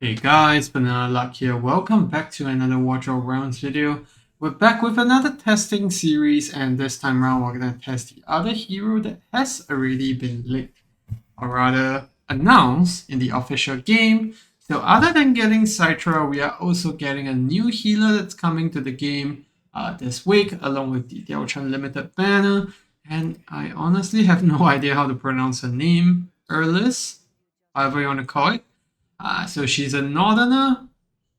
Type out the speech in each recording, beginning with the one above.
Hey guys, Banana Luck here. Welcome back to another Wardrobe Rounds video. We're back with another testing series, and this time around we're gonna test the other hero that has already been leaked, or rather announced in the official game. So other than getting Citra, we are also getting a new healer that's coming to the game this week, along with the Diao Chan limited banner. And I honestly have no idea how to pronounce her name. Eirlys, however you want to call it. So she's a Northerner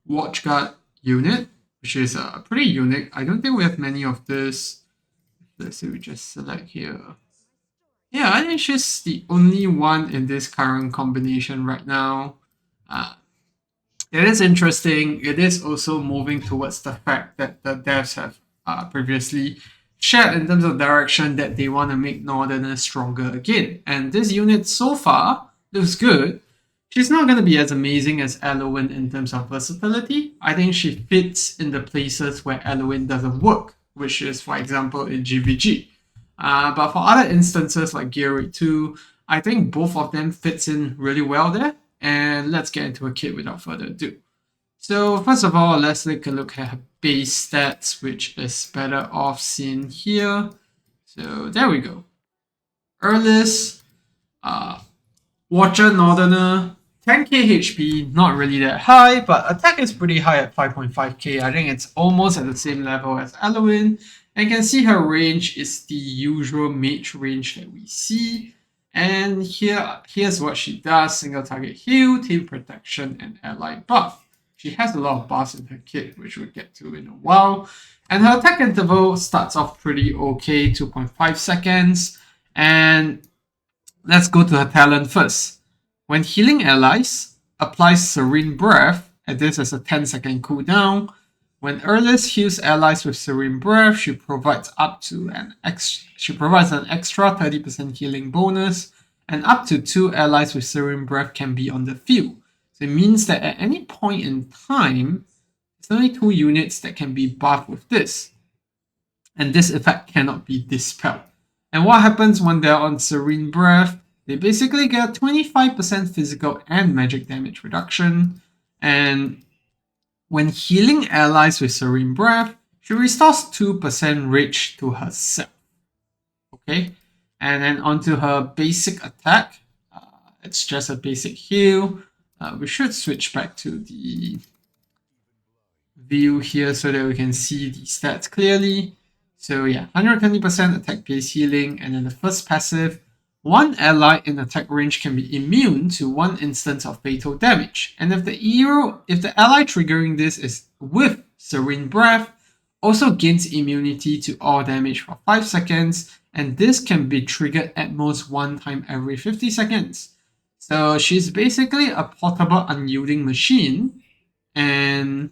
Watchguard unit, which is pretty unique. I don't think we have many of this. Let's see, we just select here. Yeah, I think she's the only one in this current combination right now. Uh, it is interesting. It is also moving towards the fact that the devs have previously shared in terms of direction that they want to make Northerners stronger again. And this unit so far looks good. She's not going to be as amazing as Elowyn in terms of versatility. I think she fits in the places where Elowyn doesn't work, which is, for example, in GVG. But for other instances like Gear Rate 2, I think both of them fits in really well there. And let's get into a kit without further ado. So first of all, let's take a look at her base stats, which is better off seen here. So there we go. Eirlys, Watcher Northerner, 10k HP, not really that high, but attack is pretty high at 5.5k. I think it's almost at the same level as Elowyn. And you can see her range is the usual mage range that we see. And here's what she does: single target heal, team protection, and ally buff. She has a lot of buffs in her kit, which we'll get to in a while. And her attack interval starts off pretty okay, 2.5 seconds. And let's go to her talent first. When healing allies, applies Serene Breath, and this is a 10-second cooldown. When Eirlys heals allies with Serene Breath, she provides an extra 30% healing bonus, and up to 2 allies with Serene Breath can be on the field. So it means that at any point in time, there's only 2 units that can be buffed with this. And this effect cannot be dispelled. And what happens when they're on Serene Breath? They basically get 25% physical and magic damage reduction. And when healing allies with Serene Breath, she restores 2% rage to herself. Okay? And then onto her basic attack. It's just a basic heal. We should switch back to the view here so that we can see the stats clearly. So yeah, 120% attack base healing, and then the first passive, one ally in attack range can be immune to 1 instance of fatal damage. And if the ally triggering this is with Serene Breath, also gains immunity to all damage for 5 seconds, and this can be triggered at most 1 time every 50 seconds. So she's basically a portable unyielding machine, and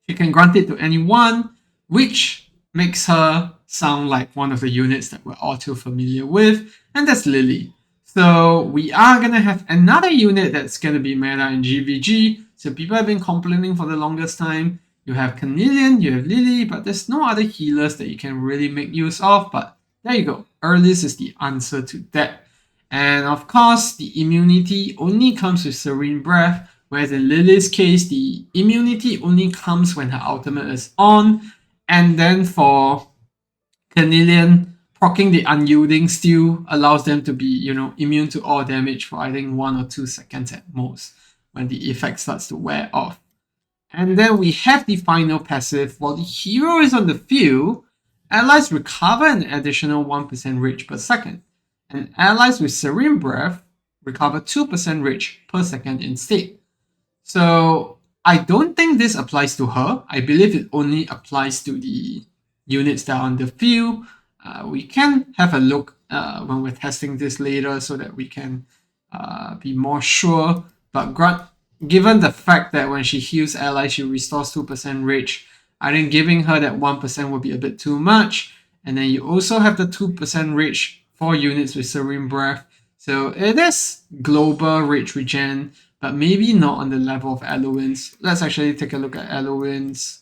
she can grant it to anyone, which makes her sound like one of the units that we're all too familiar with, and that's Lily. So we are going to have another unit that's going to be meta in GVG. So people have been complaining for the longest time. You have Carnelian, you have Lily, but there's no other healers that you can really make use of. But there you go. Eirlys is the answer to that. And of course, the immunity only comes with Serene Breath, whereas in Lily's case, the immunity only comes when her ultimate is on. And then for Carnelian, proccing the unyielding still allows them to be, immune to all damage for I think 1 or 2 seconds at most when the effect starts to wear off. And then we have the final passive. While the hero is on the field, allies recover an additional 1% rage per second. And allies with Serene Breath recover 2% rage per second instead. So I don't think this applies to her. I believe it only applies to the units that are on the field. We can have a look when we're testing this later so that we can be more sure. But given the fact that when she heals allies, she restores 2% rage, I think giving her that 1% would be a bit too much. And then you also have the 2% rage for units with Serene Breath. So it is global rage regen, but maybe not on the level of Elowyn's. Let's actually take a look at Elowyn's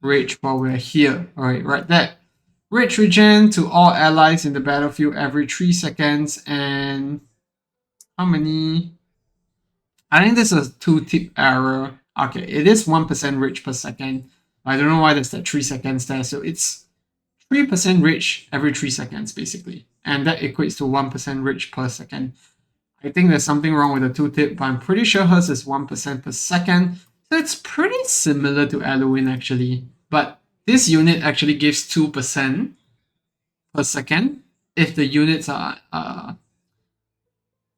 rage while we're here. Alright, right there. Rage regen to all allies in the battlefield every 3 seconds, and how many? I think this is a two-tip error. Okay, it is 1% rage per second. I don't know why there's that 3 seconds there. So it's 3% rage every 3 seconds, basically. And that equates to 1% rage per second. I think there's something wrong with the two-tip, but I'm pretty sure hers is 1% per second. So it's pretty similar to Elowyn, actually. But this unit actually gives 2% per second if the units are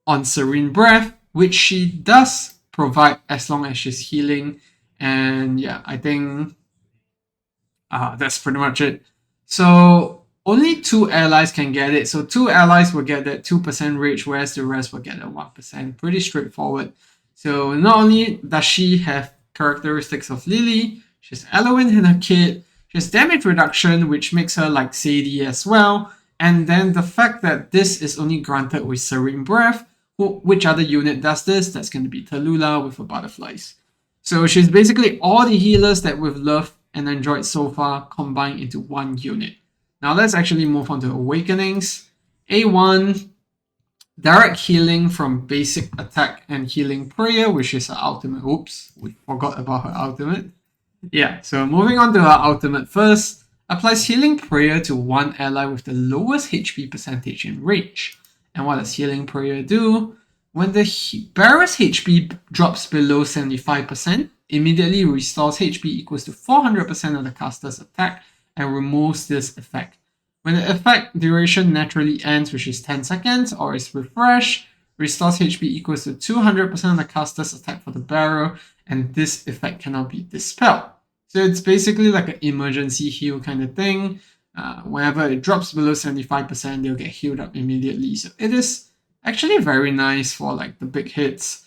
on Serene Breath, which she does provide as long as she's healing. And yeah, I think that's pretty much it. So only 2 allies can get it. So 2 allies will get that 2% rage, whereas the rest will get a 1%. Pretty straightforward. So not only does she have characteristics of Lily, she has Elowyn in her kit, she has damage reduction, which makes her like Sadie as well. And then the fact that this is only granted with Serene Breath. Which other unit does this? That's going to be Talula with her butterflies. So she's basically all the healers that we've loved and enjoyed so far combined into one unit. Now let's actually move on to Awakenings. A1, direct healing from basic attack and healing prayer, which is her ultimate. Oops, we forgot about her ultimate. Yeah, so moving on to her ultimate first, applies healing prayer to one ally with the lowest HP percentage in range. And what does healing prayer do? When the bearer's HP drops below 75%, immediately restores HP equals to 400% of the caster's attack and removes this effect. When the effect duration naturally ends, which is 10 seconds, or is refreshed, restores HP equals to 200% of the caster's attack for the bearer, and this effect cannot be dispelled. So it's basically like an emergency heal kind of thing. Whenever it drops below 75%, they'll get healed up immediately. So it is actually very nice for like the big hits.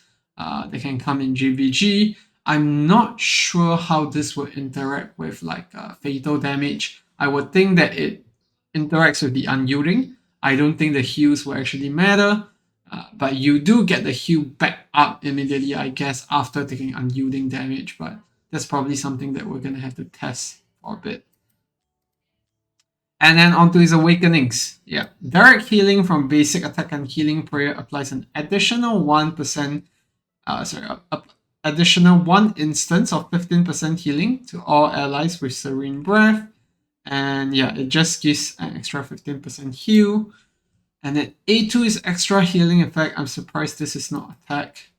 They can come in GVG. I'm not sure how this would interact with like fatal damage. I would think that it interacts with the unyielding. I don't think the heals will actually matter. But you do get the heal back up immediately, I guess, after taking unyielding damage. But that's probably something that we're going to have to test for a bit. And then onto his Awakenings. Yeah. Direct healing from basic attack and healing prayer applies an additional 1%, additional 1 instance of 15% healing to all allies with Serene Breath. And yeah, it just gives an extra 15% heal. And then A2 is extra healing effect. I'm surprised this is not attack.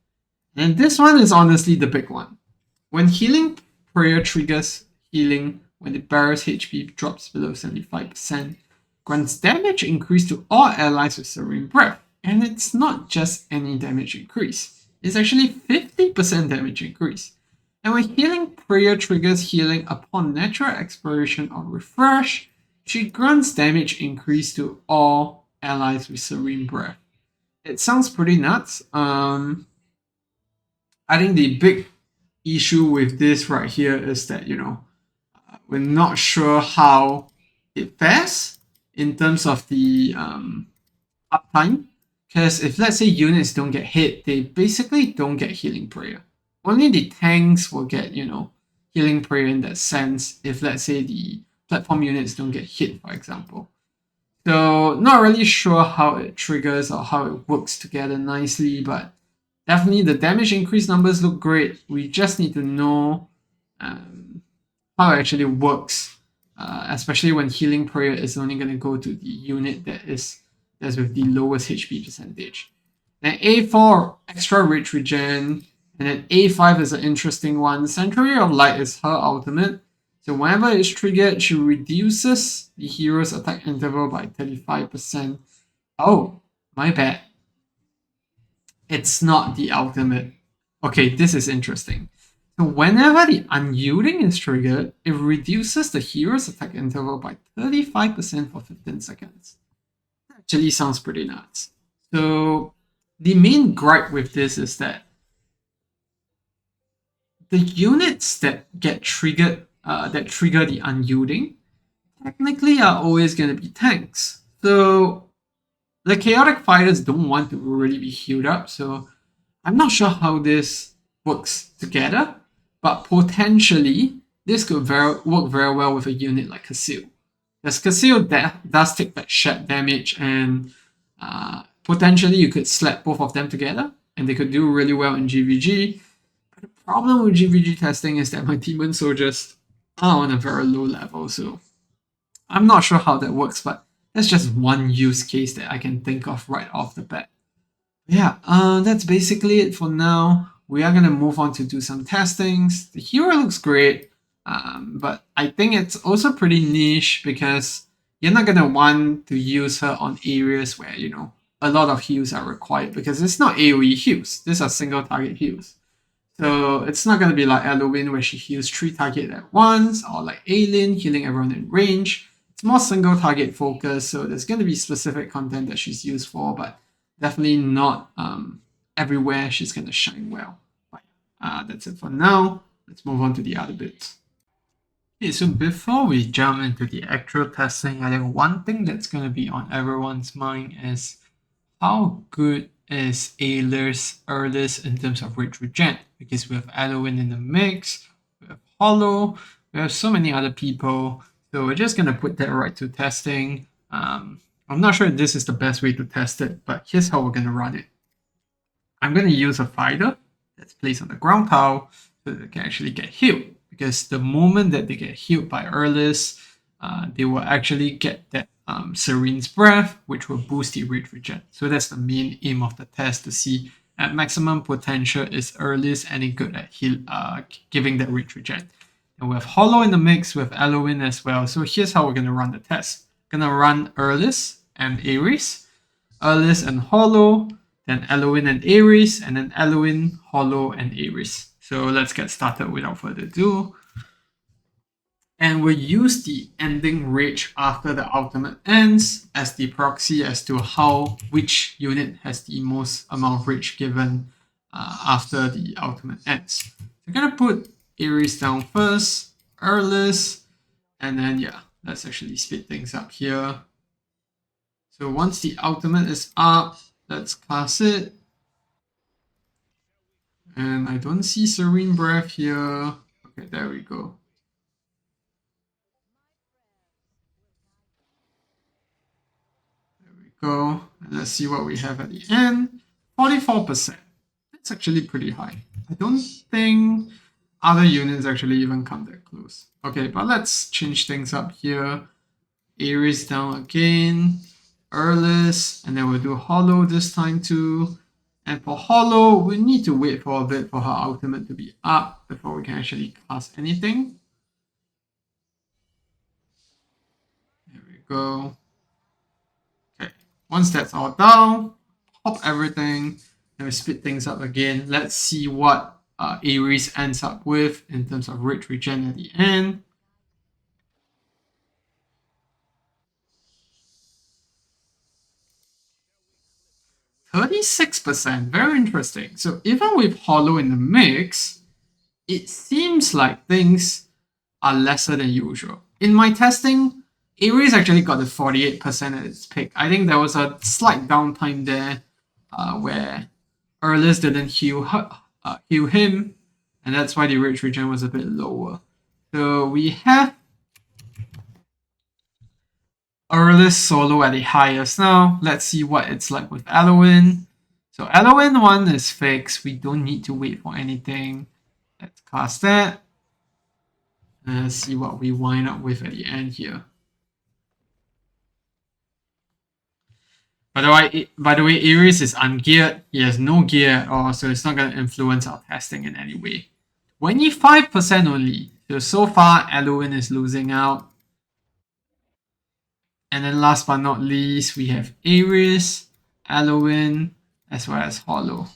And this one is honestly the big one. When healing prayer triggers healing when the bearer's HP drops below 75%, grants damage increase to all allies with Serene Breath. And it's not just any damage increase. It's actually 50% damage increase. And when healing prayer triggers healing upon natural expiration or refresh, she grants damage increase to all allies with Serene Breath. It sounds pretty nuts. I think the big issue with this right here is that, we're not sure how it fares in terms of the uptime. Because if, let's say, units don't get hit, they basically don't get healing prayer. Only the tanks will get, healing prayer in that sense if, let's say, the platform units don't get hit, for example. So not really sure how it triggers or how it works together nicely, but definitely the damage increase numbers look great. We just need to know how it actually works, especially when healing prayer is only going to go to the unit that's with the lowest HP percentage. Then A4, extra rich regen, and then A5 is an interesting one. Sanctuary of Light is her ultimate. So whenever it's triggered, she reduces the hero's attack interval by 35%. Oh, my bad. It's not the ultimate. Okay, this is interesting. So whenever the unyielding is triggered, it reduces the hero's attack interval by 35% for 15 seconds. That actually sounds pretty nuts. So the main gripe with this is that the units that get triggered, that trigger the unyielding, technically are always going to be tanks. So the chaotic fighters don't want to really be healed up. So I'm not sure how this works together, but potentially this could work very well with a unit like Casil. Because Casil does take that shed damage, and potentially you could slap both of them together and they could do really well in GVG. But the problem with GVG testing is that my demon soldiers are on a very low level, so I'm not sure how that works, but that's just one use case that I can think of right off the bat. Yeah, that's basically it for now. We are gonna move on to do some testings. The hero looks great, but I think it's also pretty niche because you're not gonna want to use her on areas where a lot of heals are required because it's not AoE heals. These are single target heals. So it's not gonna be like Elowyn where she heals 3 targets at once, or like Eirlys healing everyone in range. It's more single target focused, so there's gonna be specific content that she's used for, but definitely not everywhere she's gonna shine well. But that's it for now. Let's move on to the other bits. Okay, so before we jump into the actual testing, I think one thing that's gonna be on everyone's mind is how good is Eirlys in terms of Regen? Because we have Elowyn in the mix, we have Hollow, we have so many other people. So we're just gonna put that right to testing. I'm not sure if this is the best way to test it, but here's how we're gonna run it. I'm gonna use a fighter that's placed on the ground tile so that they can actually get healed. Because the moment that they get healed by Eirlys, they will actually get that Serene's Breath, which will boost the Regen. So that's the main aim of the test, to see at maximum potential is Eirlys any good at giving that Regen. And we have Hollow in the mix with Elowyn as well. So here's how we're going to run the test. Gonna run Eirlys and Eirlys and Hollow, then Elowyn and Eirlys, and then Elowyn, Hollow, and Eirlys. So let's get started without further ado. And we'll use the ending rage after the ultimate ends as the proxy as to which unit has the most amount of rage given after the ultimate ends. So I'm gonna put Eirlys down first, Eirlys, and then yeah, let's actually speed things up here. So once the ultimate is up, let's cast it. And I don't see Serene Breath here. Okay, there we go. There we go. And let's see what we have at the end. 44%. That's actually pretty high. I don't think other units actually even come that close. Okay, but let's change things up here. Eirlys down again. Eirlys, and then we'll do Hollow this time too. And for Hollow, we need to wait for a bit for her ultimate to be up before we can actually cast anything. There we go. Okay, once that's all down, pop everything, then we split things up again. Let's see what Eirlys ends up with in terms of Regen at the end. 36%, very interesting. So even with Hollow in the mix, it seems like things are lesser than usual. In my testing, Eirlys actually got the 48% at its peak. I think there was a slight downtime there where Eirlys didn't heal him, and that's why the Regen was a bit lower. So we have Eirlys solo at the highest now. Let's see what it's like with Elowyn. So Elowyn 1 is fixed. We don't need to wait for anything. Let's cast that. And let's see what we wind up with at the end here. By the way, Eirlys is ungeared. He has no gear at all, so it's not going to influence our testing in any way. 25% only. So far, Elowyn is losing out. And then last but not least, we have Eirlys, Elowyn, as well as Hollow.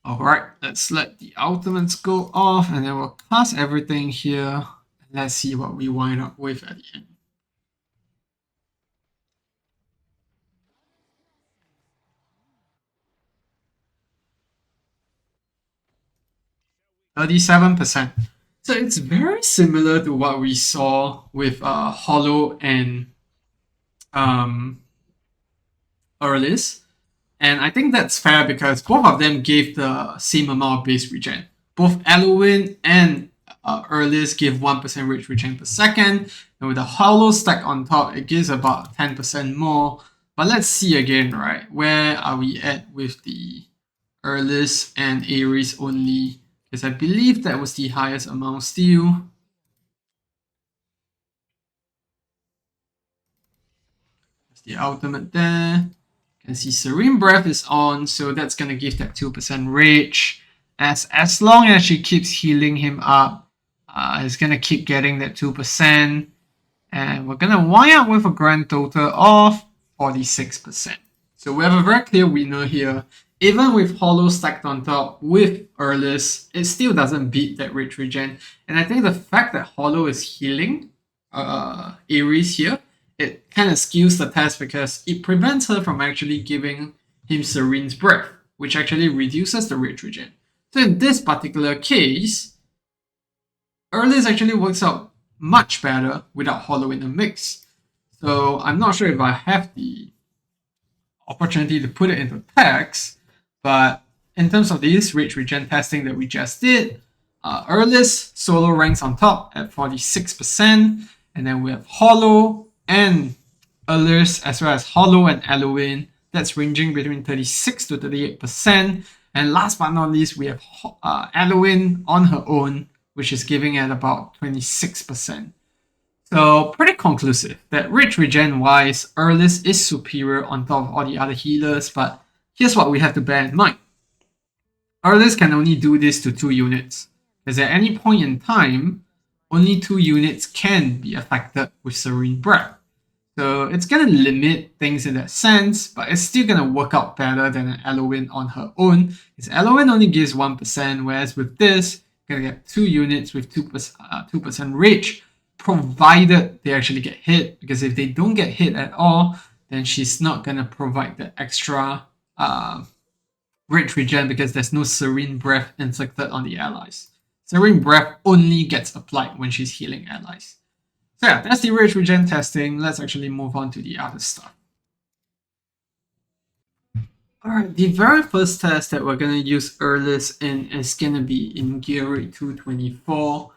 Alright, let's let the ultimates go off, and then we'll cast everything here. Let's see what we wind up with at the end. %37%. So it's very similar to what we saw with Hollow and Eirlys. And I think that's fair because both of them gave the same amount of base regen. Both Elowyn and Eirlys give 1% rage regen per second. And with the hollow stack on top, it gives about 10% more. But let's see again, right? Where are we at with the Eirlys and Eirlys only? Because I believe that was the highest amount still. That's the ultimate there. You can see Serene Breath is on, so that's gonna give that 2% rage. As long as she keeps healing him up, it's gonna keep getting that 2%. And we're gonna wind up with a grand total of 46%. So we have a very clear winner here. Even with Hollow stacked on top with Eirlys, it still doesn't beat that rage regen. And I think the fact that Hollow is healing Eirlys here, it kind of skews the test because it prevents her from actually giving him Serene's Breath, which actually reduces the rage regen. So in this particular case, Eirlys actually works out much better without Hollow in the mix. So I'm not sure if I have the opportunity to put it into text, but in terms of this rage regen testing that we just did, Eirlys solo ranks on top at 46%, and then we have Hollow and Eirlys as well as Hollow and Elowyn. That's ranging between 36 to 38%. And last but not least, we have Elowyn on her own, which is giving at about 26%. So pretty conclusive that rage regen wise, Eirlys is superior on top of all the other healers, but here's what we have to bear in mind. Eirlys can only do this to 2 units, because at any point in time, only 2 units can be affected with Serene Breath. So it's going to limit things in that sense, but it's still going to work out better than an Elowyn on her own, because Elowyn only gives 1%, whereas with this, you're going to get 2 units with 2% rage, provided they actually get hit, because if they don't get hit at all, then she's not going to provide the extra rage regen because there's no Serene Breath inflicted on the allies. Serene Breath only gets applied when she's healing allies. So yeah, that's the rage regen testing. Let's actually move on to the other stuff. Alright, the very first test that we're going to use Eirlys in is going to be in Gear Rate 224.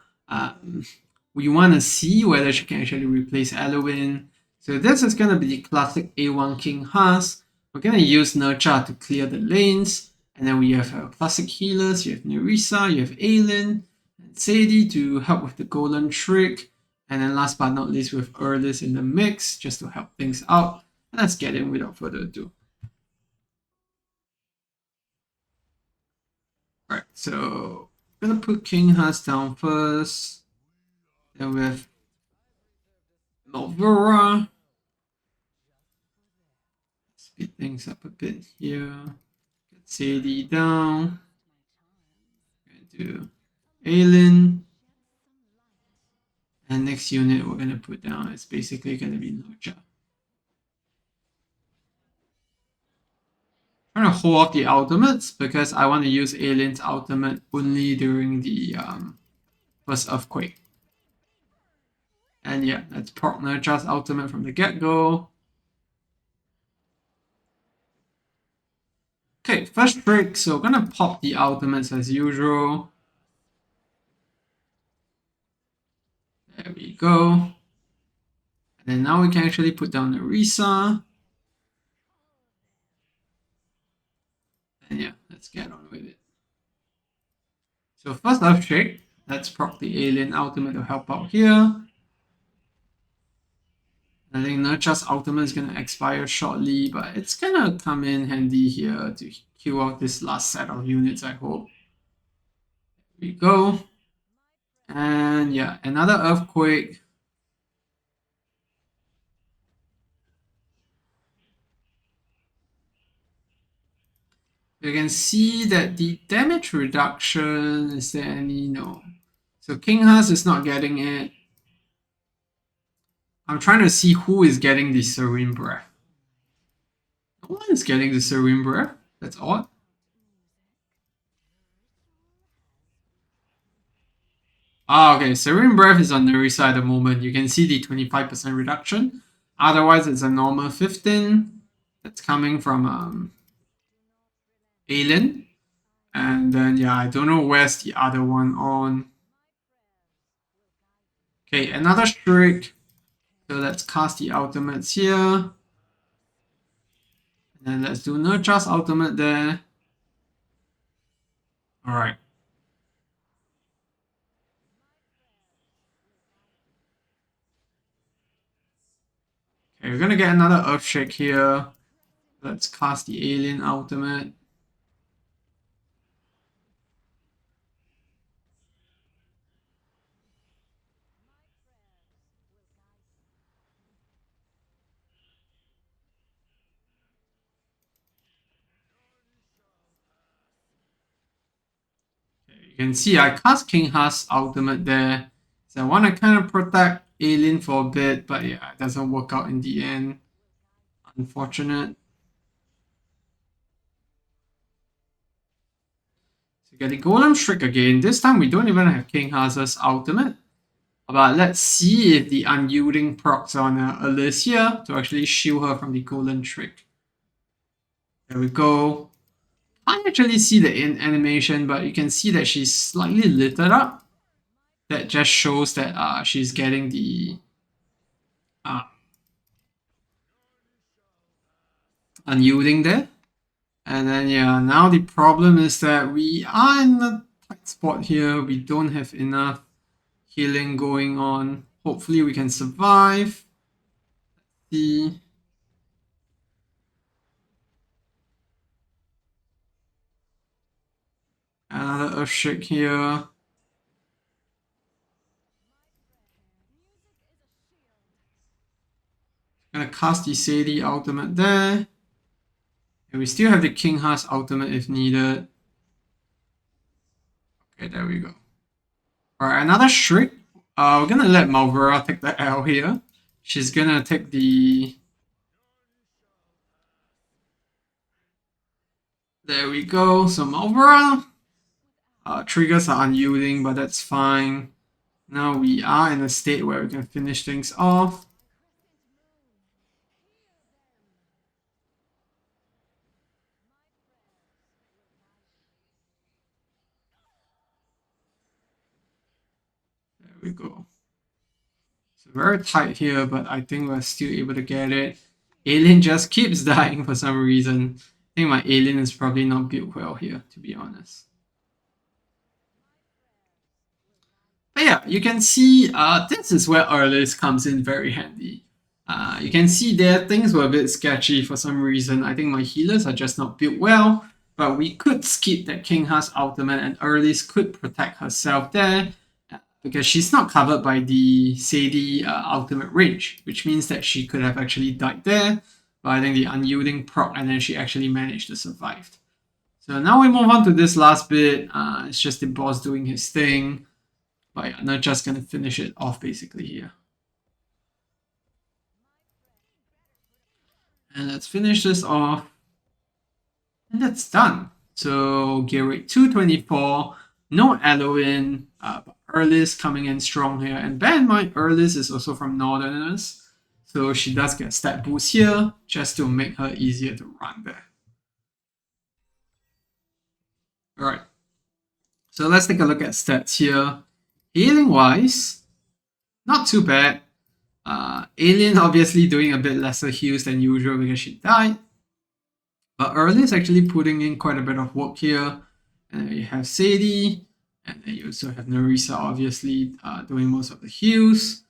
We want to see whether she can actually replace Elowyn. So this is going to be the classic A1 King Haas. We're going to use Nurcha to clear the lanes. And then we have our classic healers. You have Nerissa, you have Eilyn, and Sadie to help with the Golden Trick. And then last but not least, with Eirlys in the mix, just to help things out. And let's get in without further ado. Alright, so I'm going to put King Haas down first. Then we have Malvura. Speed things up a bit here. Get Sadie down. Going to do Eilyn. And next unit we're going to put down is basically going to be Nurcha. Trying to hold off the ultimates because I want to use Eilyn's ultimate only during the first Earthquake. And yeah, let's proc Nurcha's ultimate from the get-go. Okay, first trick, so we're gonna pop the ultimates as usual. There we go. And then now we can actually put down Nerissa. And yeah, let's get on with it. So first Earth trick, let's proc the Eilyn ultimate to help out here. I think Nurcha's ultimate is going to expire shortly, but it's going to come in handy here to kill out this last set of units, I hope. There we go. And yeah, another Earthquake. You can see that the damage reduction, is there any? No. So King Haas is not getting it. I'm trying to see who is getting the Serene Breath. No one is getting the Serene Breath. That's odd. Ah, okay. Serene Breath is on Nerissa at the moment. You can see the 25% reduction. Otherwise, it's a normal 15. That's coming from Eilyn. And then, yeah, I don't know where's the other one on. Okay, another Shriek. So let's cast the ultimates here. And then let's do Nurture's ultimate there. Alright. Okay, we're gonna get another Earthshake here. Let's cast the Alien ultimate. You can see I cast King Haas ultimate there. So I want to kind of protect Alien for a bit, but yeah, it doesn't work out in the end. Unfortunate. So get the Golem Shriek again. This time we don't even have King Haas's ultimate. But let's see if the Unyielding procs on Eirlys here to actually shield her from the Golem Shriek. There we go. Can't actually see the animation, but you can see that she's slightly littered up. That just shows that she's getting the unyielding there. And then yeah, now the problem is that we are in a tight spot here. We don't have enough healing going on. Hopefully we can survive. Let's see. Another Earthshake here. Gonna cast the Sadie ultimate there. And we still have the King Haas ultimate if needed. Okay, there we go. Alright, another Shriek. We're gonna let Malvera take the L here. She's gonna take the... There we go. So Malvera triggers are unyielding, but that's fine. Now we are in a state where we can finish things off. There we go. So very tight here, but I think we're still able to get it. Alien just keeps dying for some reason. I think my Alien is probably not built well here, to be honest. But yeah, you can see this is where Eirlys comes in very handy. You can see there things were a bit sketchy for some reason. I think my healers are just not built well, but we could skip that King Haas ultimate and Eirlys could protect herself there because she's not covered by the Sadie ultimate range, which means that she could have actually died there, but I think the unyielding proc and then she actually managed to survive. So now we move on to this last bit. It's just the boss doing his thing. But yeah, not just gonna finish it off basically here. And let's finish this off. And that's done. So gear rate 224, no Elowyn, but Eirlys coming in strong here. And bear in mind, Eirlys is also from Northerners. So she does get stat boost here, just to make her easier to run there. Alright. So let's take a look at stats here. Healing wise, not too bad. Alien obviously doing a bit lesser heals than usual because she died. But Eirlys is actually putting in quite a bit of work here. And then you have Sadie, and then you also have Nerissa obviously doing most of the heals.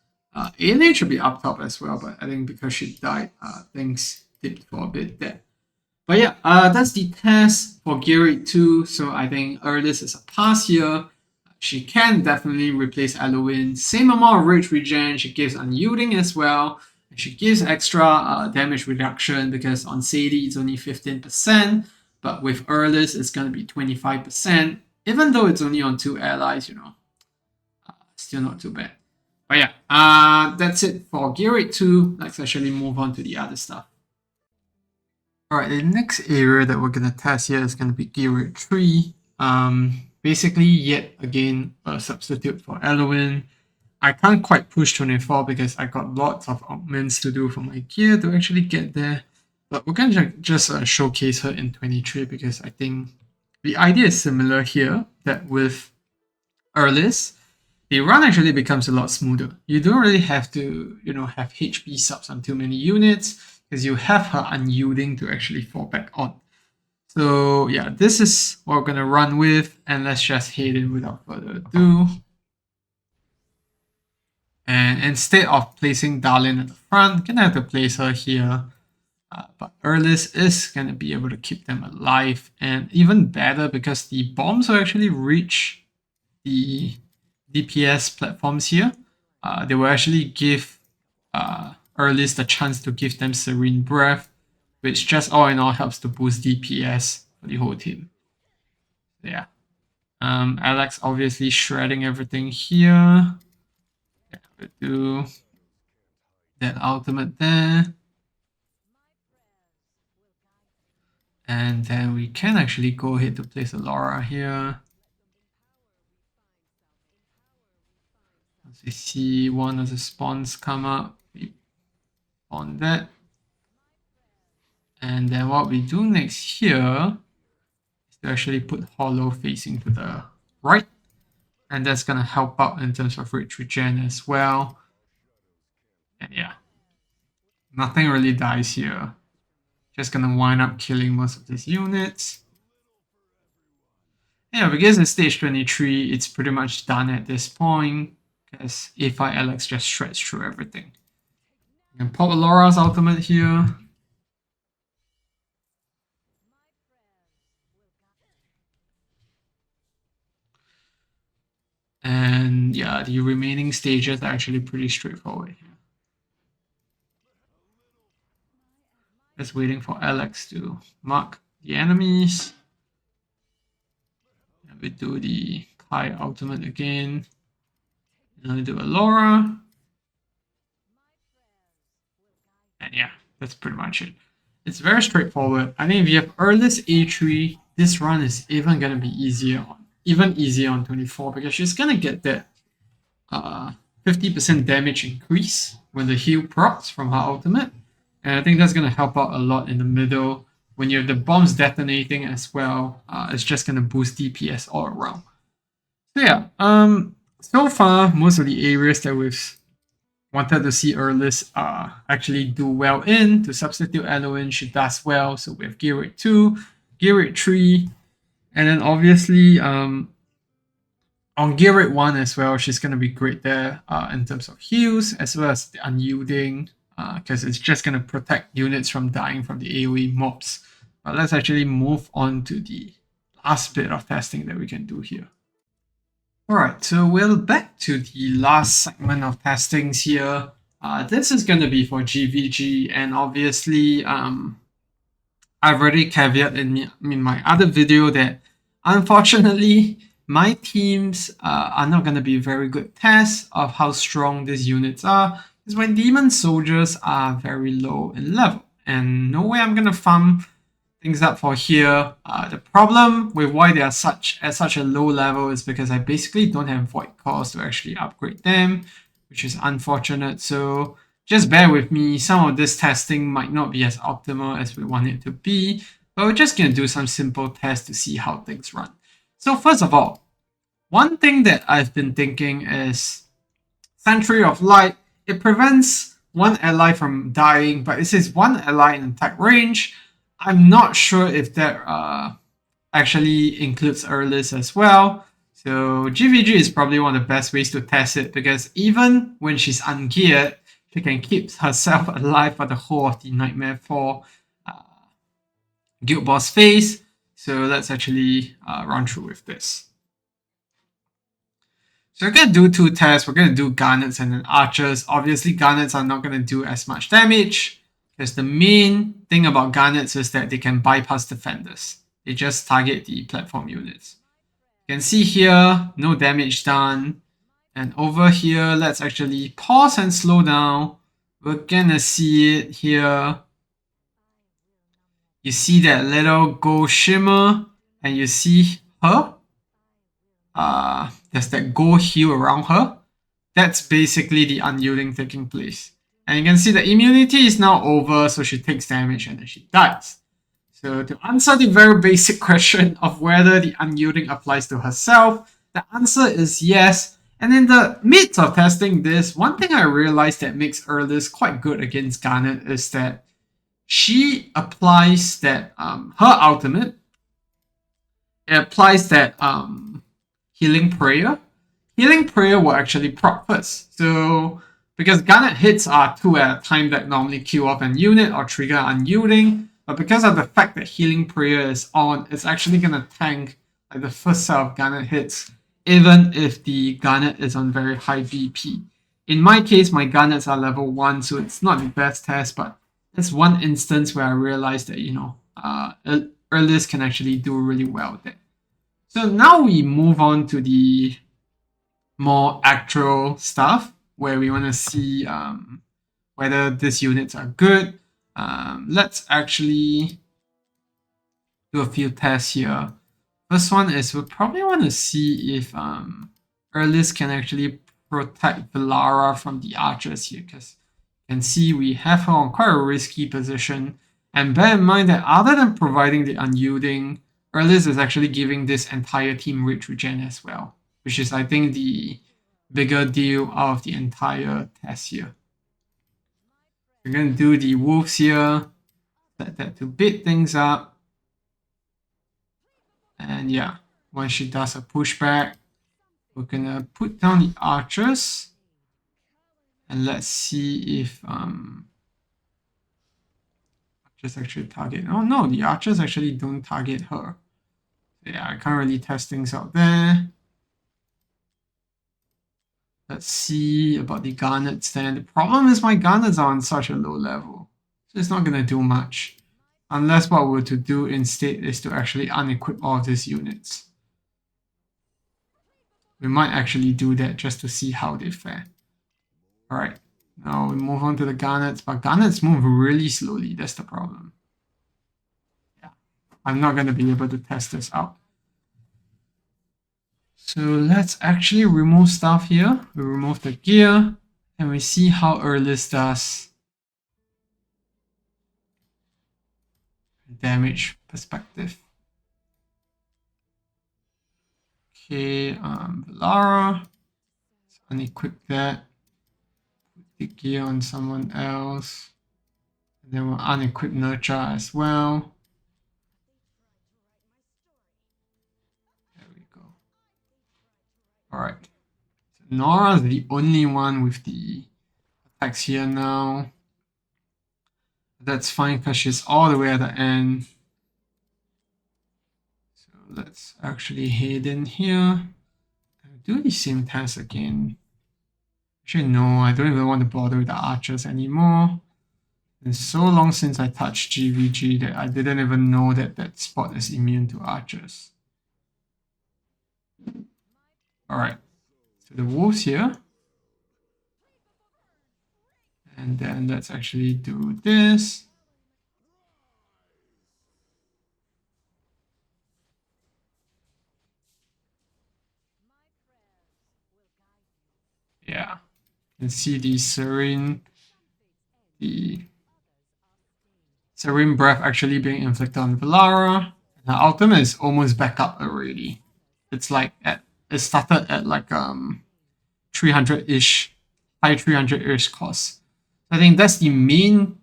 Alien should be up top as well, but I think because she died, things dipped for a bit there. But yeah, that's the test for Gear 8 2. So I think Eirlys is a pass here. She can definitely replace Elowyn. Same amount of rage regen. She gives unyielding as well. And she gives extra damage reduction because on Sadie it's only 15%. But with Eirlys it's going to be 25%. Even though it's only on 2 allies, you know. Still not too bad. But yeah, that's it for Gear 8 2. Let's actually move on to the other stuff. Alright, the next area that we're going to test here is going to be Gear 8 3. Basically, yet again, a substitute for Elowyn. I can't quite push 24 because I got lots of augments to do for my gear to actually get there. But we're going to just showcase her in 23 because I think the idea is similar here, that with Eirlys, the run actually becomes a lot smoother. You don't really have to, have HP subs on too many units because you have her unyielding to actually fall back on. So yeah, this is what we're gonna run with, and let's just head in without further ado. And instead of placing Darlin at the front, gonna have to place her here. But Eirlys is gonna be able to keep them alive, and even better because the bombs will actually reach the DPS platforms here. They will actually give Eirlys the chance to give them Serene Breath, which just all in all helps to boost DPS for the whole team. Yeah. Alex obviously shredding everything here. Yeah, we'll do that ultimate there. And then we can actually go ahead to place a Laura here. As we see one of the spawns come up, we spawn that. And then what we do next here is to actually put Hollow facing to the right. And that's going to help out in terms of Regen as well. And yeah, nothing really dies here. Just going to wind up killing most of these units. Yeah, because it's stage 23, it's pretty much done at this point. Because A5 Alex just shreds through everything. You can pop Laura's ultimate here. And yeah, the remaining stages are actually pretty straightforward here. Just waiting for Alex to mark the enemies. And we do the Kai ultimate again. And we do a Laura. And yeah, that's pretty much it. It's very straightforward. I think if you have Eirlys A3, this run is even gonna be easier on 24 because she's gonna get that 50% damage increase when the heal procs from her ultimate. And I think that's gonna help out a lot in the middle. When you have the bombs detonating as well, it's just gonna boost DPS all around. So yeah, so far most of the areas that we've wanted to see Eirlys actually do well in. To substitute Elowyn, she does well. So we have Gear Rate 2, Gear Rate 3, and then obviously on Gear Rate 1 as well, she's going to be great there in terms of heals, as well as the unyielding, because it's just going to protect units from dying from the AoE mobs. But let's actually move on to the last bit of testing that we can do here. Alright, so we're back to the last segment of testings here. This is going to be for GVG, and obviously I've already caveated in my other video that unfortunately my teams are not going to be very good tests of how strong these units are, because my demon soldiers are very low in level, and no way I'm going to farm things up for here. The problem with why they are at such a low level is because I basically don't have void cores to actually upgrade them, which is unfortunate. So just bear with me. Some of this testing might not be as optimal as we want it to be, but we're just going to do some simple tests to see how things run. So first of all, one thing that I've been thinking is Sentry of Light. It prevents one ally from dying, but it says one ally in attack range. I'm not sure if that actually includes Eirlys as well. So GVG is probably one of the best ways to test it, because even when she's ungeared, she can keep herself alive for the whole of the Nightmare 4 Guild Boss phase. So let's actually run through with this. So we're going to do two tests. We're going to do Garnets and then Archers. Obviously, Garnets are not going to do as much damage, because the main thing about Garnets is that they can bypass defenders. They just target the platform units. You can see here, no damage done. And over here, let's actually pause and slow down. We're gonna see it here. You see that little gold shimmer, and you see her. There's that gold hue around her. That's basically the unyielding taking place. And you can see the immunity is now over, so she takes damage and then she dies. So to answer the very basic question of whether the unyielding applies to herself, the answer is yes. And in the midst of testing this, one thing I realized that makes Eirlys quite good against Garnet is that she applies that her ultimate. It applies that healing prayer. Healing prayer will actually proc first. So because Garnet hits are 2 at a time that normally kill off an unit or trigger unyielding, but because of the fact that healing prayer is on, it's actually gonna tank like the first set of Garnet hits, even if the Garnet is on very high VP. In my case, my Garnets are level 1, so it's not the best test, but it's one instance where I realized that, Eirlys can actually do really well there. So now we move on to the more actual stuff where we want to see whether these units are good. Let's actually do a few tests here. First one is we'll probably want to see if Eirlys can actually protect Valara from the archers here, because you can see we have her on quite a risky position. And bear in mind that other than providing the unyielding, Eirlys is actually giving this entire team Regen as well, which is, I think, the bigger deal of the entire test here. We're going to do the wolves here, set that to bait things up. And yeah, once she does a pushback, we're going to put down the archers. And let's see if archers actually target. Oh no, the archers actually don't target her. So yeah, I can't really test things out there. Let's see about the garnets then. The problem is my garnets are on such a low level, so it's not going to do much. Unless what we're to do instead is to actually unequip all of these units. We might actually do that just to see how they fare. Alright, now we move on to the garnets, but garnets move really slowly, that's the problem. Yeah, I'm not going to be able to test this out. So let's actually remove stuff here. We remove the gear and we see how Eirlys does. Damage perspective. Okay, Valara. Let's unequip that. Put the gear on someone else. And then we'll unequip Nurture as well. There we go. Alright. So Nora's the only one with the attacks here now. That's fine because she's all the way at the end. So let's actually head in here. Do the same task again. Actually, no, I don't even want to bother with the archers anymore. It's so long since I touched GVG that I didn't even know that that spot is immune to archers. Alright, so the wolves here. And then let's actually do this. Yeah, you can see the serene breath actually being inflicted on Valara. And her ultimate is almost back up already. It's like it started at like 300-ish, high 300-ish cost. I think that's the main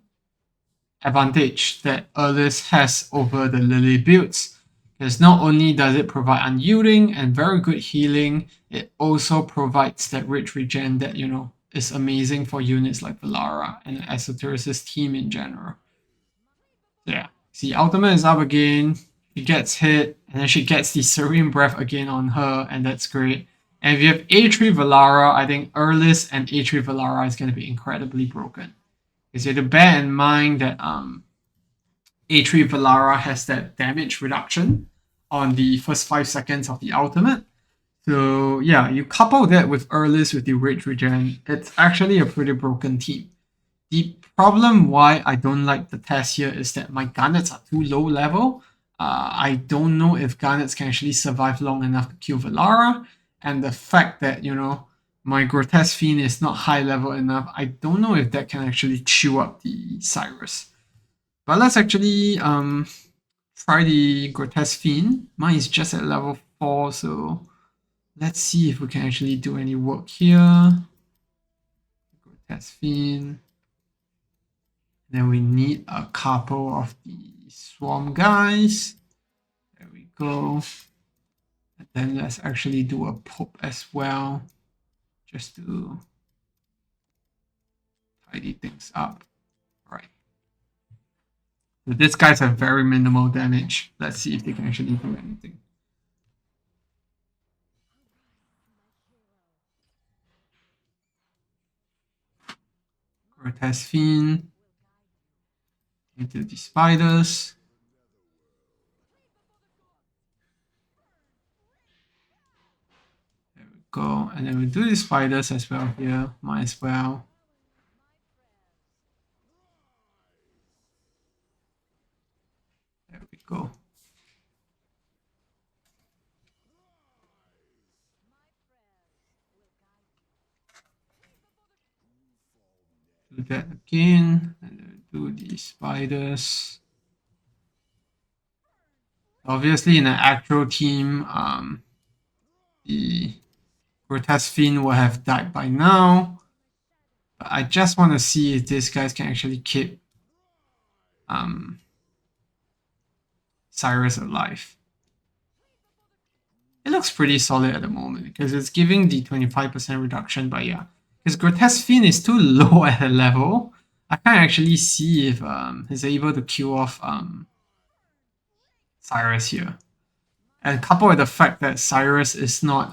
advantage that Eirlys has over the Lily builds. Because not only does it provide unyielding and very good healing, it also provides that rich regen that, is amazing for units like Valara and Esoteris' team in general. Yeah, see, ultimate is up again, she gets hit, and then she gets the Serene Breath again on her, and that's great. And if you have A3 Valara, I think Eirlys and A3 Valara is going to be incredibly broken. Because you have to bear in mind that A3 Valara has that damage reduction on the first 5 seconds of the ultimate. So yeah, you couple that with Eirlys with the rage regen, it's actually a pretty broken team. The problem why I don't like the test here is that my garnets are too low level. I don't know if garnets can actually survive long enough to kill Valara, and the fact that, my Grotesque Fiend is not high level enough, I don't know if that can actually chew up the Cyrus. But let's actually try the Grotesque Fiend. Mine is just at level 4, so Let's see if we can actually do any work here. Go test Fiend. Then we need a couple of the Swarm guys. There we go. And then let's actually do a Pope as well, just to tidy things up. Right. So these guys have very minimal damage. Let's see if they can actually do anything. Grotesque Fiend into the spiders. There we go. And then we do the spiders as well here. Might as well. There we go. Do that again. And then do the spiders. Obviously, in an actual team, the Grotesque Fiend will have died by now. But I just want to see if these guys can actually keep Cyrus alive. It looks pretty solid at the moment because it's giving the 25% reduction, but yeah, because Grotesque Fiend is too low at a level, I can't actually see if he's able to kill off Cyrus here. And coupled with the fact that Cyrus is not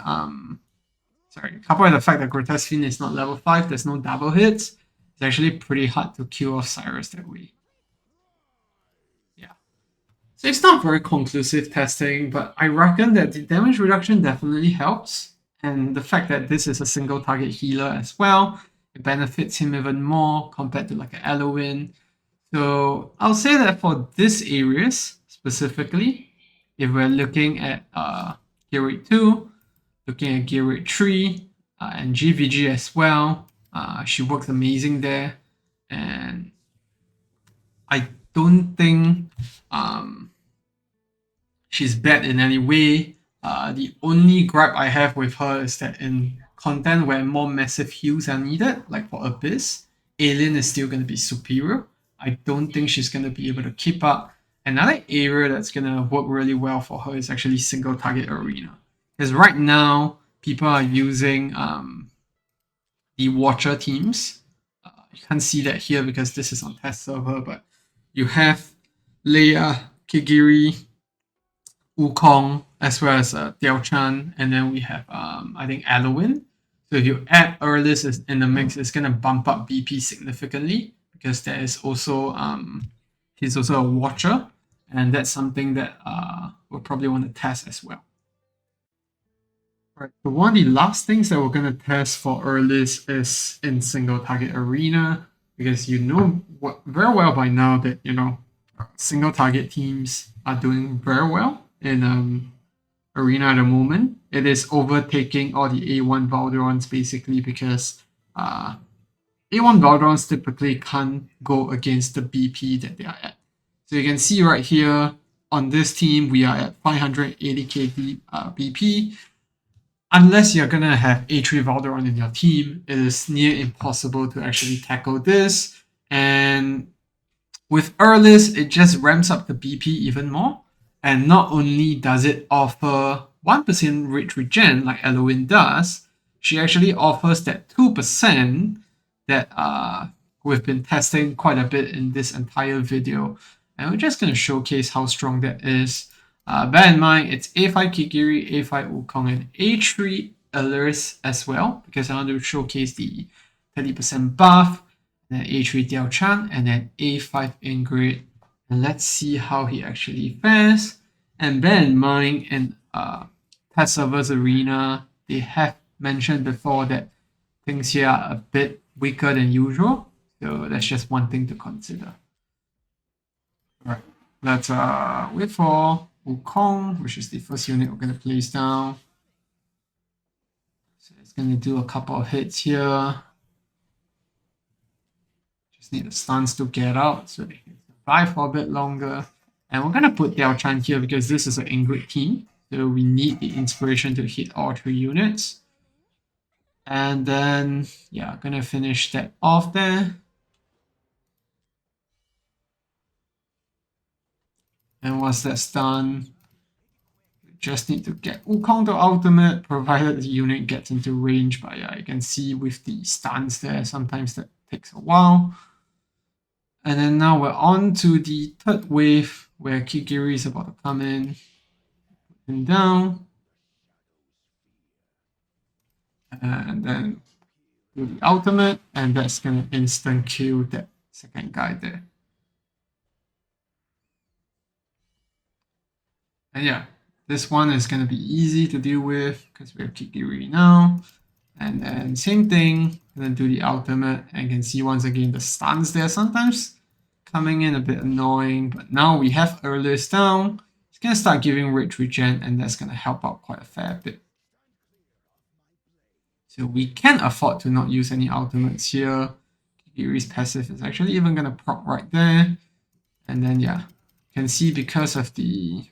coupled with the fact that Grotesque Fiend is not level 5, there's no double hits, it's actually pretty hard to kill off Cyrus that way. Yeah. So it's not very conclusive testing, but I reckon that the damage reduction definitely helps. And the fact that this is a single target healer as well, it benefits him even more compared to like an Elowyn. So I'll say that for this Eirlys specifically, if we're looking at gear rate 2, looking at gear rate 3, and GVG as well, she works amazing there. And I don't think she's bad in any way. The only gripe I have with her is that in content where more massive heals are needed, like for Abyss, Eirlys is still going to be superior. I don't think she's going to be able to keep up. Another area that's going to work really well for her is actually single target arena. Because right now, people are using the Watcher teams. You can't see that here because this is on test server, but you have Leia, Kigiri, Wukong, as well as Diao Chan, and then we have I think Elowyn. So if you add Eirlys in the mix, it's gonna bump up BP significantly because there is also he's also a Watcher, and that's something that we'll probably want to test as well. Right. So one of the last things that we're gonna test for Eirlys is in single target arena, because you know very well by now that single target teams are doing very well in arena at the moment. It is overtaking all the A1 Valdorons basically because A1 Valdorons typically can't go against the BP that they are at. So you can see right here on this team, we are at 580k BP. Unless you're gonna have A3 Valdoron in your team, it is near impossible to actually tackle this. And with Eirlys, it just ramps up the BP even more. And not only does it offer 1% rate regen like Elowyn does, she actually offers that 2% that we've been testing quite a bit in this entire video. And we're just going to showcase how strong that is. Bear in mind, it's A5 Kigiri, A5 Wukong, and A3 Eirlys as well, because I want to showcase the 30% buff, and then A3 Diao Chan, and then A5 Ingrid. And let's see how he actually fares. And bear in mind, in Test Servers Arena, they have mentioned before that things here are a bit weaker than usual. So that's just one thing to consider. All right, let's wait for Wukong, which is the first unit we're going to place down. So it's going to do a couple of hits here. Just need the stuns to get out so they can survive for a bit longer. And we're going to put Diao Chan here because this is an Ingrid team. So we need the inspiration to hit all 3 units. And then, yeah, gonna finish that off there. And once that's done, we just need to get Wukong to ultimate, provided the unit gets into range. But yeah, you can see with the stuns there, sometimes that takes a while. And then now we're on to the third wave, where Kigiri is about to come in and down. And then do the ultimate, and that's gonna instant kill that second guy there. And yeah, this one is gonna be easy to deal with because we have Kigiri now. And then same thing, and then do the ultimate, and you can see once again the stuns there sometimes coming in a bit annoying, but now we have Eirlys down. It's gonna start giving Regen, and that's gonna help out quite a fair bit. So we can afford to not use any ultimates here. Kigiri's passive is actually even gonna proc right there. And then yeah, you can see because of the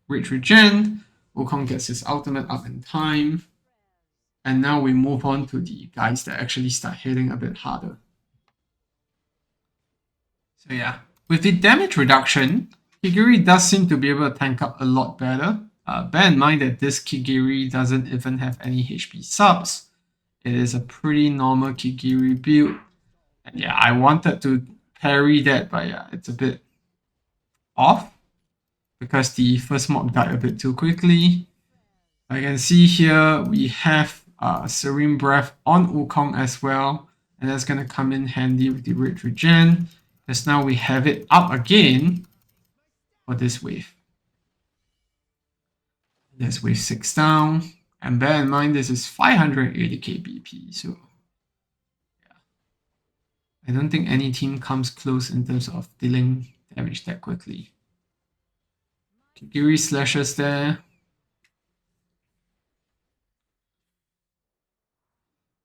Regen, Wukong gets his ultimate up in time. And now we move on to the guys that actually start hitting a bit harder. So yeah, with the damage reduction, Kigiri does seem to be able to tank up a lot better. Bear in mind that this Kigiri doesn't even have any HP subs. It is a pretty normal Kigiri build. And yeah, I wanted to parry that, but yeah, it's a bit off because the first mob died a bit too quickly. I can see here we have Serene Breath on Wukong as well, and that's going to come in handy with the Regen, because now we have it up again for this wave. There's wave 6 down, and bear in mind this is 580k BP, so yeah. I don't think any team comes close in terms of dealing damage that quickly. Kigiri slashes there.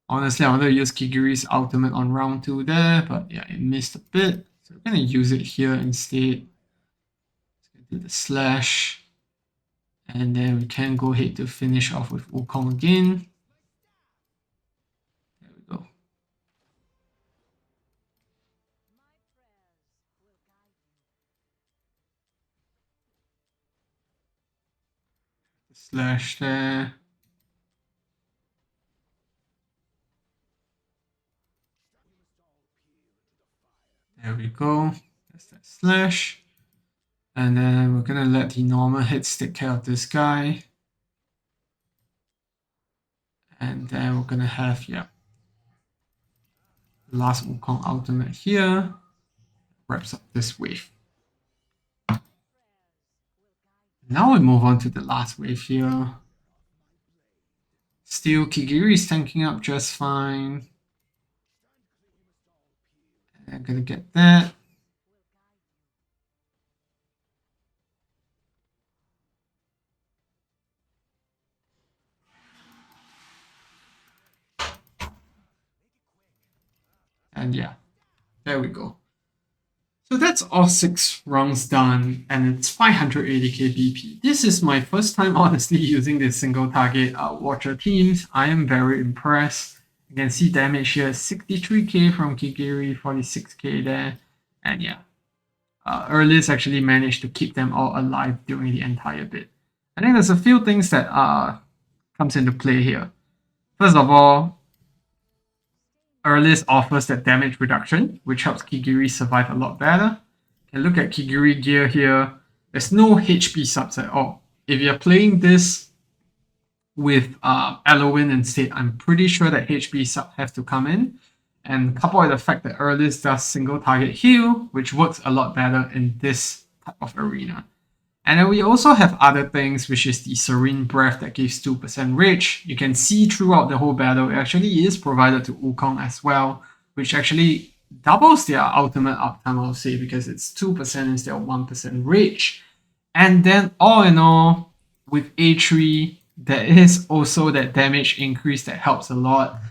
Honestly, I wanted to use Kigiri's ultimate on round 2 there, but yeah, it missed a bit. So we're going to use it here instead. Let's do the slash. And then we can go ahead to finish off with Wukong again. There we go. The slash there. There we go. That's that slash. And then we're going to let the normal hits take care of this guy. And then we're going to have, yeah, the last Wukong ultimate here. Wraps up this wave. Now we move on to the last wave here. Still, Kigiri is tanking up just fine. I'm gonna get that. And yeah, there we go. So that's all 6 rounds done, and it's 580k BP. This is my first time, honestly, using this single target Watcher teams. I am very impressed. You can see damage here, 63k from Kigiri, 46k there, and yeah. Eirlys actually managed to keep them all alive during the entire bit. I think there's a few things that comes into play here. First of all, Eirlys offers that damage reduction, which helps Kigiri survive a lot better. You can look at Kigiri gear here. There's no HP subs at all. If you're playing this with Elowyn instead, I'm pretty sure that HP sub have to come in. And coupled with the fact that Eirlys does single target heal, which works a lot better in this type of arena. And then we also have other things, which is the Serene Breath that gives 2% Rage. You can see throughout the whole battle, it actually is provided to Wukong as well, which actually doubles their ultimate uptime, I'll say, because it's 2% instead of 1% Rage. And then all in all, with A3, there is also that damage increase that helps a lot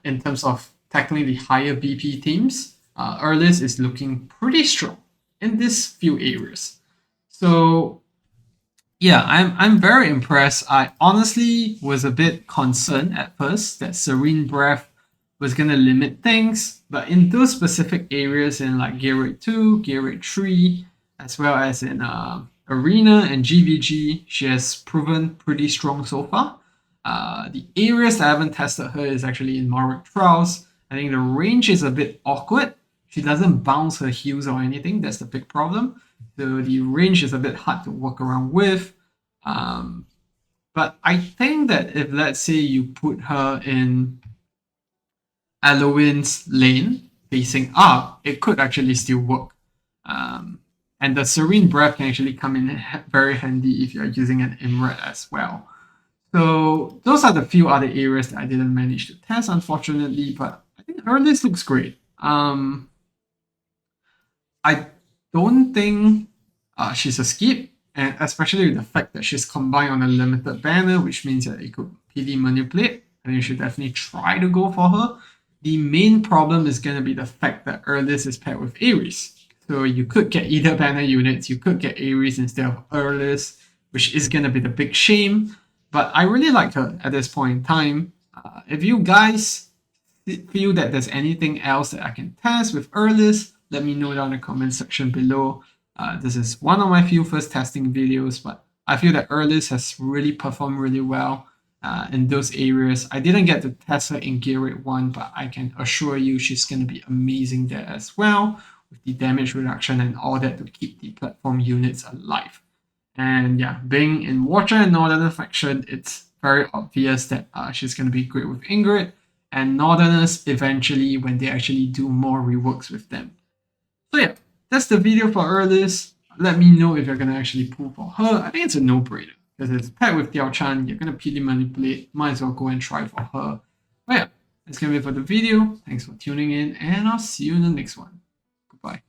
in terms of tackling the higher BP teams. Eirlys is looking pretty strong in these few areas. So Yeah, I'm very impressed. I honestly was a bit concerned at first that Serene Breath was gonna limit things, but in those specific areas in like Gear Rate 2, Gear Rate 3, as well as in Arena and GVG, she has proven pretty strong so far. The areas that I haven't tested her is actually in Morrick Trials. I think the range is a bit awkward. She doesn't bounce her heals or anything. That's the big problem. So the range is a bit hard to work around with. Um, but I think that if let's say you put her in Elowyn's lane facing up, it could actually still work. And the Serene Breath can actually come in very handy if you're using an Imret as well. So those are the few other areas that I didn't manage to test, unfortunately. But I think Eirlys looks great. I don't think she's a skip, and especially with the fact that she's combined on a limited banner, which means that it could PD manipulate. I think you should definitely try to go for her. The main problem is going to be the fact that Eirlys is paired with Ares. So you could get either banner units, you could get Ares instead of Eirlys, which is going to be the big shame. But I really like her at this point in time. If you guys feel that there's anything else that I can test with Eirlys, let me know down in the comment section below. This is one of my few first testing videos, but I feel that Eirlys has really performed really well in those areas. I didn't get to test her in Gear Rate 1, but I can assure you she's going to be amazing there as well, with the damage reduction and all that to keep the platform units alive. And yeah, being in Watcher and Northerner faction, it's very obvious that she's going to be great with Ingrid and Northerners eventually when they actually do more reworks with them. So yeah, that's the video for Eirlys. Let me know if you're going to actually pull for her. I think it's a no-brainer because it's paired with Diao Chan. You're going to PD manipulate. Might as well go and try for her. But yeah, that's going to be it for the video. Thanks for tuning in and I'll see you in the next one. Goodbye.